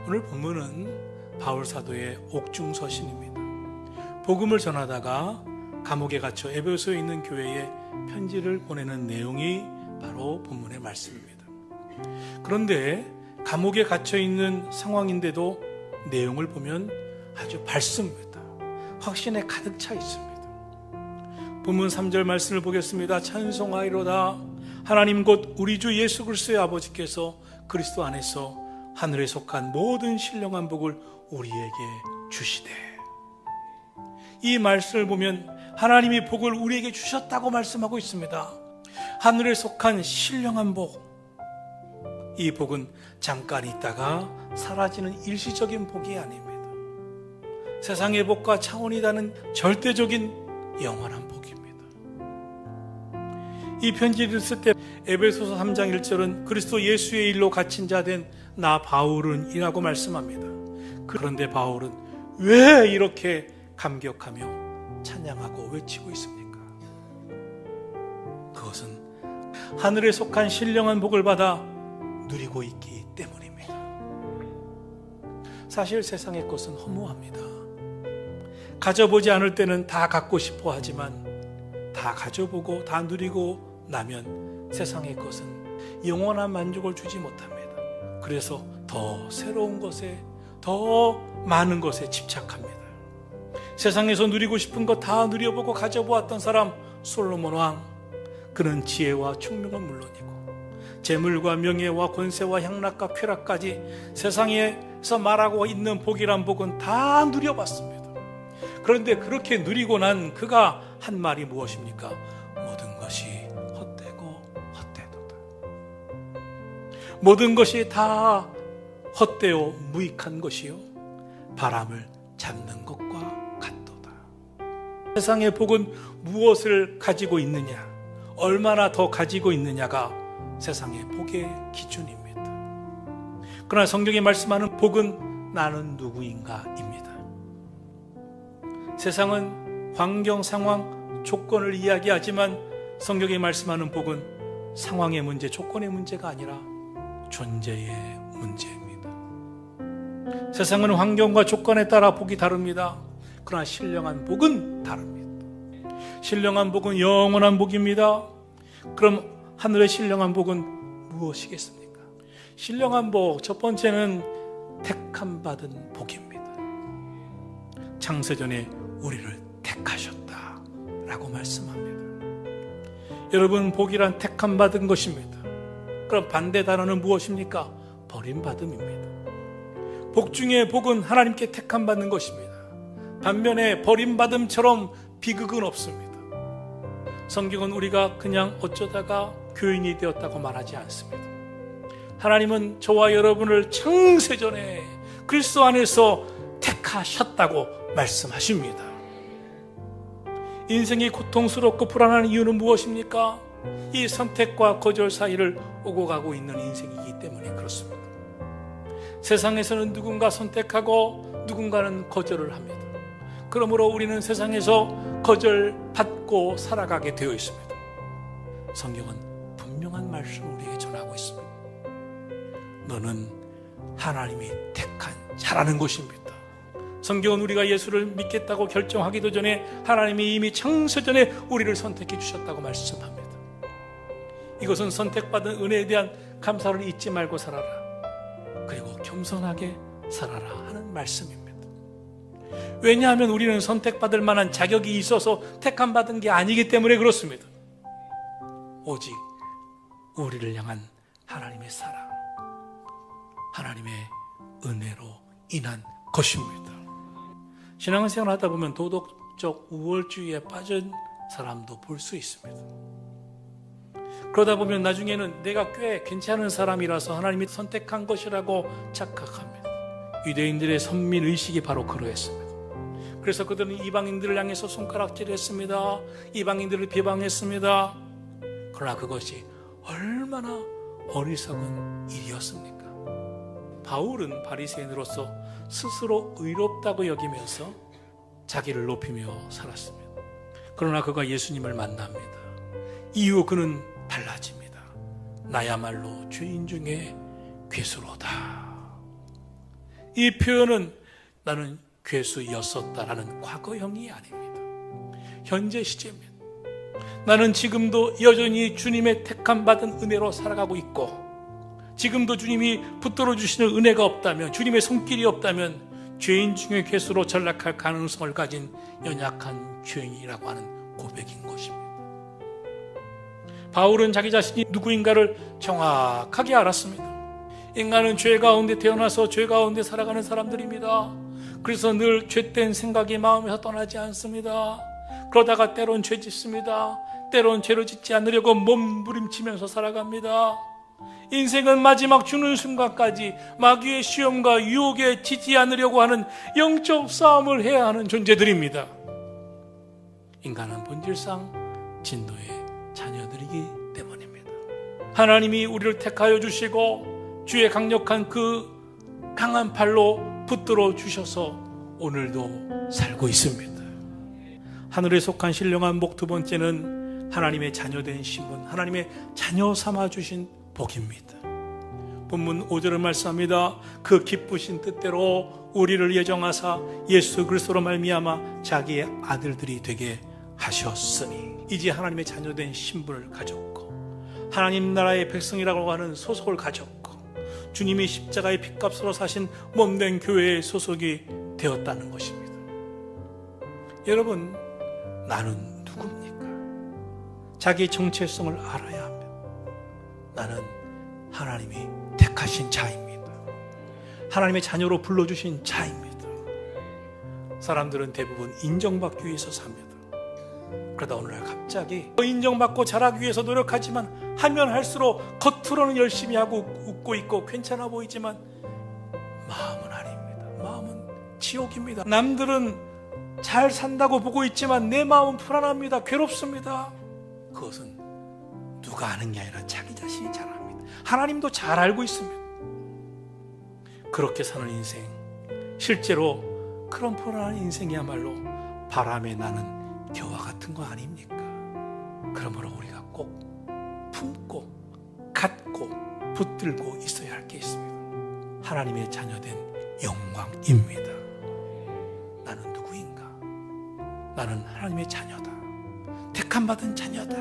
오늘 본문은 바울 사도의 옥중서신입니다. 복음을 전하다가 감옥에 갇혀 에베소에 있는 교회에 편지를 보내는 내용이 바로 본문의 말씀입니다. 그런데 감옥에 갇혀 있는 상황인데도 내용을 보면 아주 밝습니다. 확신에 가득 차 있습니다. 본문 3절 말씀을 보겠습니다. 찬송하리로다. 하나님 곧 우리 주 예수 그리스도의 아버지께서 그리스도 안에서 하늘에 속한 모든 신령한 복을 우리에게 주시되. 이 말씀을 보면 하나님이 복을 우리에게 주셨다고 말씀하고 있습니다. 하늘에 속한 신령한 복. 이 복은 잠깐 있다가 사라지는 일시적인 복이 아닙니다. 세상의 복과 차원이 다른 절대적인 영원한 복입니다. 이 편지를 쓸 때 에베소서 3장 1절은 그리스도 예수의 일로 갇힌 자 된 나 바울은 이라고 말씀합니다. 그런데 바울은 왜 이렇게 감격하며 찬양하고 외치고 있습니까? 그것은 하늘에 속한 신령한 복을 받아 누리고 있기 때문입니다. 사실 세상의 것은 허무합니다. 가져보지 않을 때는 다 갖고 싶어 하지만 다 가져보고 다 누리고 나면 세상의 것은 영원한 만족을 주지 못합니다. 그래서 더 새로운 것에, 더 많은 것에 집착합니다. 세상에서 누리고 싶은 것 다 누려보고 가져보았던 사람 솔로몬 왕, 그는 지혜와 총명은 물론이고 재물과 명예와 권세와 향락과 쾌락까지 세상에서 말하고 있는 복이란 복은 다 누려봤습니다. 그런데 그렇게 누리고 난 그가 한 말이 무엇입니까? 모든 것이 헛되고 헛되도다. 모든 것이 다 헛되어 무익한 것이요 바람을 잡는 것과 같도다. 세상의 복은 무엇을 가지고 있느냐, 얼마나 더 가지고 있느냐가 세상의 복의 기준입니다. 그러나 성경이 말씀하는 복은 나는 누구인가입니다. 세상은 환경, 상황, 조건을 이야기하지만 성경이 말씀하는 복은 상황의 문제, 조건의 문제가 아니라 존재의 문제입니다. 세상은 환경과 조건에 따라 복이 다릅니다. 그러나 신령한 복은 다릅니다. 신령한 복은 영원한 복입니다. 그럼 하늘의 신령한 복은 무엇이겠습니까? 신령한 복, 첫 번째는 택함 받은 복입니다. 창세전에 우리를 택하셨다라고 말씀합니다. 여러분, 복이란 택함 받은 것입니다. 그럼 반대 단어는 무엇입니까? 버림받음입니다. 복 중에 복은 하나님께 택함 받는 것입니다. 반면에 버림받음처럼 비극은 없습니다. 성경은 우리가 그냥 어쩌다가 교인이 되었다고 말하지 않습니다. 하나님은 저와 여러분을 창세전에 그리스도 안에서 택하셨다고 말씀하십니다. 인생이 고통스럽고 불안한 이유는 무엇입니까? 이 선택과 거절 사이를 오고 가고 있는 인생이기 때문에 그렇습니다. 세상에서는 누군가 선택하고 누군가는 거절을 합니다. 그러므로 우리는 세상에서 거절받고 살아가게 되어 있습니다. 성경은 분명한 말씀을 우리에게 전하고 있습니다. 너는 하나님이 택한 자라는 것입니다. 성경은 우리가 예수를 믿겠다고 결정하기도 전에 하나님이 이미 창세전에 우리를 선택해 주셨다고 말씀합니다. 이것은 선택받은 은혜에 대한 감사를 잊지 말고 살아라. 그리고 겸손하게 살아라 하는 말씀입니다. 왜냐하면 우리는 선택받을 만한 자격이 있어서 택함 받은 게 아니기 때문에 그렇습니다. 오직 우리를 향한 하나님의 사랑, 하나님의 은혜로 인한 것입니다. 신앙생활 하다 보면 도덕적 우월주의에 빠진 사람도 볼 수 있습니다. 그러다 보면 나중에는 내가 꽤 괜찮은 사람이라서 하나님이 선택한 것이라고 착각합니다. 유대인들의 선민의식이 바로 그러했습니다. 그래서 그들은 이방인들을 향해서 손가락질했습니다. 이방인들을 비방했습니다. 그러나 그것이 얼마나 어리석은 일이었습니까? 바울은 바리새인으로서 스스로 의롭다고 여기면서 자기를 높이며 살았습니다. 그러나 그가 예수님을 만납니다. 이후 그는 달라집니다. 나야말로 죄인 중에 괴수로다. 이 표현은 나는 괴수였었다라는 과거형이 아닙니다. 현재 시제입니다. 나는 지금도 여전히 주님의 택함 받은 은혜로 살아가고 있고, 지금도 주님이 붙들어 주시는 은혜가 없다면, 주님의 손길이 없다면 죄인 중에 괴수로 전락할 가능성을 가진 연약한 죄인이라고 하는 고백인 것입니다. 바울은 자기 자신이 누구인가를 정확하게 알았습니다. 인간은 죄 가운데 태어나서 죄 가운데 살아가는 사람들입니다. 그래서 늘 죄된 생각이 마음에서 떠나지 않습니다. 그러다가 때론 죄 짓습니다. 때론 죄를 짓지 않으려고 몸부림치면서 살아갑니다. 인생은 마지막 죽는 순간까지 마귀의 시험과 유혹에 지지 않으려고 하는 영적 싸움을 해야 하는 존재들입니다. 인간은 본질상 진노의 자녀들이기 때문입니다. 하나님이 우리를 택하여 주시고 주의 강력한 그 강한 팔로 붙들어 주셔서 오늘도 살고 있습니다. 하늘에 속한 신령한 복 두 번째는 하나님의 자녀된 신분, 하나님의 자녀 삼아 주신 복입니다. 본문 5절을 말씀합니다. 그 기쁘신 뜻대로 우리를 예정하사 예수 그리스도로 말미암아 자기의 아들들이 되게 하셨으니, 이제 하나님의 자녀된 신분을 가졌고 하나님 나라의 백성이라고 하는 소속을 가졌고 주님이 십자가의 핏값으로 사신 몸된 교회의 소속이 되었다는 것입니다. 여러분, 나는 누굽니까? 자기 정체성을 알아야 합니다. 나는 하나님이 택하신 자입니다. 하나님의 자녀로 불러주신 자입니다. 사람들은 대부분 인정받기 위해서 삽니다. 그러다 오늘날 갑자기 인정받고 자라기 위해서 노력하지만 하면 할수록 겉으로는 열심히 하고 웃고 있고 괜찮아 보이지만 마음은 아닙니다. 마음은 지옥입니다. 남들은 잘 산다고 보고 있지만 내 마음은 불안합니다. 괴롭습니다. 그것은 누가 아는 게 아니라 자기 자신이 잘 압니다. 하나님도 잘 알고 있습니다. 그렇게 사는 인생, 실제로 그런 불안한 인생이야말로 바람에 나는 겨와 같은 거 아닙니까? 그러므로 우리가 꼭 품고 갖고 붙들고 있어야 할 게 있습니다. 하나님의 자녀된 영광입니다. 나는 누구인가? 나는 하나님의 자녀다. 택함받은 자녀다.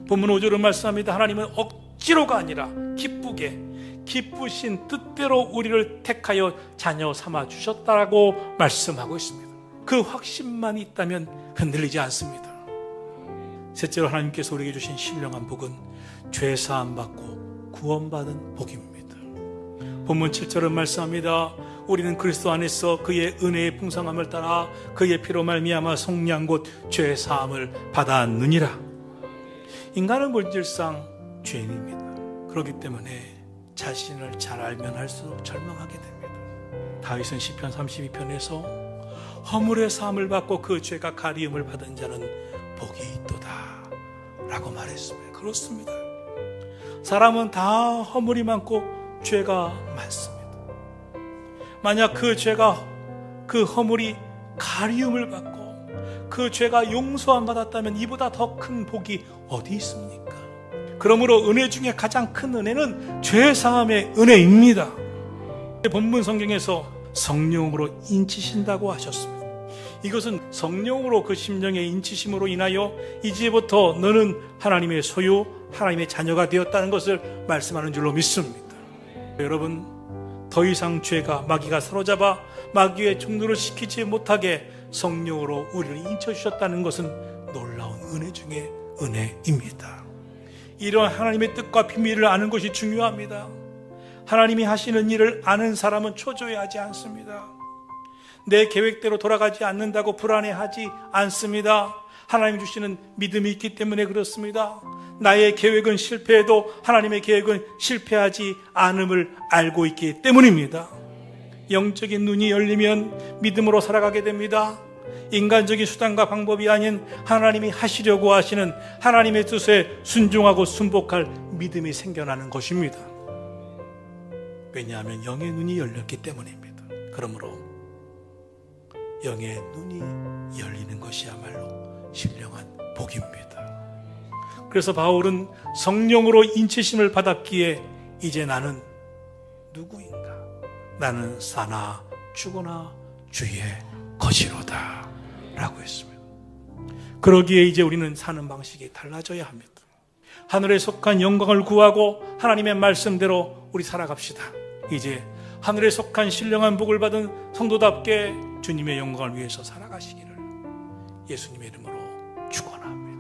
본문 5절은 말씀합니다. 하나님은 억지로가 아니라 기쁘게, 기쁘신 뜻대로 우리를 택하여 자녀 삼아 주셨다라고 말씀하고 있습니다. 그 확신만 있다면 흔들리지 않습니다. 셋째로 하나님께서 우리에게 주신 신령한 복은 죄사함 받고 구원받은 복입니다. 본문 7절은 말씀합니다. 우리는 그리스도 안에서 그의 은혜의 풍성함을 따라 그의 피로 말미암아 속량 곧 죄사함을 받았느니라. 인간은 본질상 죄인입니다. 그렇기 때문에 자신을 잘 알면 할수록 절망하게 됩니다. 다윗은 시편 32편에서 허물의 사함을 받고 그 죄가 가리움을 받은 자는 복이 있도다 라고 말했습니다. 그렇습니다. 사람은 다 허물이 많고 죄가 많습니다. 만약 그 죄가, 그 허물이 가리움을 받고 그 죄가 용서함 받았다면 이보다 더 큰 복이 어디 있습니까? 그러므로 은혜 중에 가장 큰 은혜는 죄사함의 은혜입니다. 본문 성경에서 성령으로 인치신다고 하셨습니다. 이것은 성령으로 그 심령의 인치심으로 인하여 이제부터 너는 하나님의 소유, 하나님의 자녀가 되었다는 것을 말씀하는 줄로 믿습니다. 여러분, 더 이상 죄가 마귀가 사로잡아 마귀의 종노를 시키지 못하게 성령으로 우리를 인쳐주셨다는 것은 놀라운 은혜 중에 은혜입니다. 이런 하나님의 뜻과 비밀을 아는 것이 중요합니다. 하나님이 하시는 일을 아는 사람은 초조해하지 않습니다. 내 계획대로 돌아가지 않는다고 불안해하지 않습니다. 하나님 주시는 믿음이 있기 때문에 그렇습니다. 나의 계획은 실패해도 하나님의 계획은 실패하지 않음을 알고 있기 때문입니다. 영적인 눈이 열리면 믿음으로 살아가게 됩니다. 인간적인 수단과 방법이 아닌 하나님이 하시려고 하시는 하나님의 뜻에 순종하고 순복할 믿음이 생겨나는 것입니다. 왜냐하면 영의 눈이 열렸기 때문입니다. 그러므로 영의 눈이 열리는 것이야말로 신령한 복입니다. 그래서 바울은 성령으로 인치심을 받았기에 이제 나는 누구인가? 나는 사나 죽으나 주의 것이로다 라고 했습니다. 그러기에 이제 우리는 사는 방식이 달라져야 합니다. 하늘에 속한 영광을 구하고 하나님의 말씀대로 우리 살아갑시다. 이제 하늘에 속한 신령한 복을 받은 성도답게 주님의 영광을 위해서 살아가시기를 예수님의 이름으로 축원합니다.